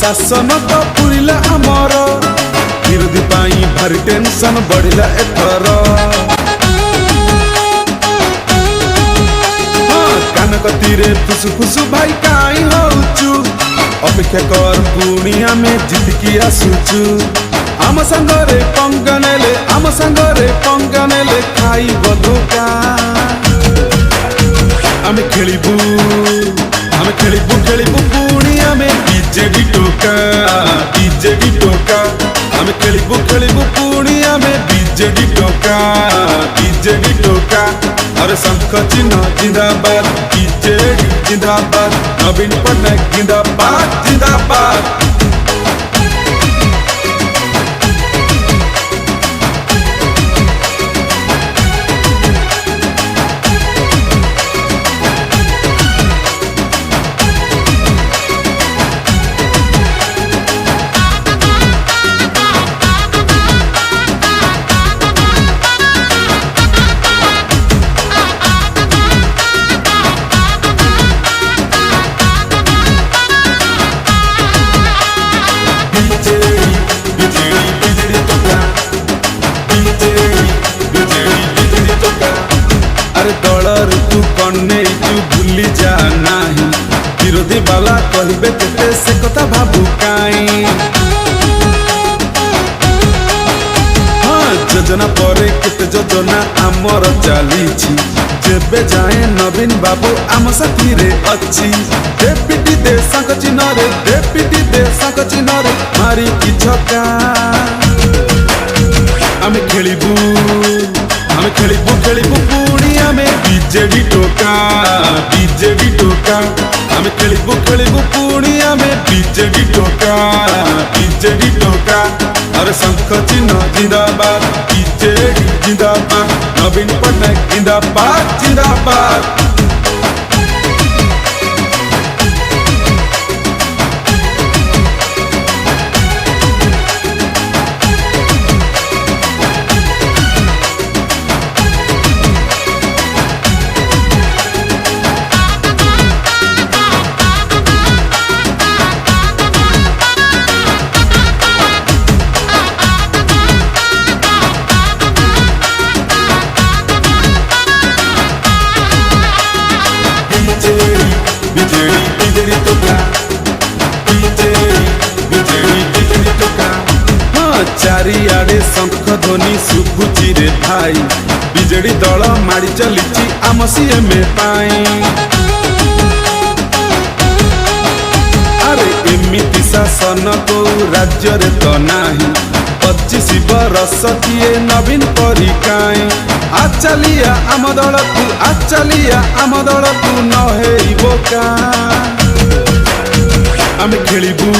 शासन तो पुरिला आमर विरोधी पाई भारी टेंशन बढ़िला एथर कानकतीरे फुसु फुसु भाई काई होचु अपेक्षा कर पुणिया में जितकी आसुचु आम संगरे पंगनेले खाई बधोका आमे खेलिबू पुणिया में बीजेडी टोका आमे खेलिबू पुणिया में बीजेडी टोका अरे शंख चिन्ह जिंदाबाद बीजेडी जिंदाबाद नवीन पटनायक जिंदाबाद अरे दलर तू कन्ने तू भूली जा नाही विरोधी बाला कहबे केते से कथा भाबू काई हाँ योजना परे केते योजना आमर चलीछि जेबे जाए नवीन बाबू आम साथी रे अछि डेपिटी देशक चिन्ह रे मारी कि छक्का आमे खेलिबू पुणिया में बीजेडी टोका आमे खेलिबू पुणिया में बीजेडी टोका अरे शंख चिन्ह जिंदाबाद बीजेडी जिंदाबाद नवीन पटनायक जिंदाबाद चारिआडे शंख ध्वनि शुभुची रे भाई बीजेडी दल माड़ी चलीची आम सीएम पाई अरे एमिति शासन को राज्य रे तो नाही 25 बरस किए नवीन परी काई आचलिया आम दल तू न हेइबो का आमे खेलिबू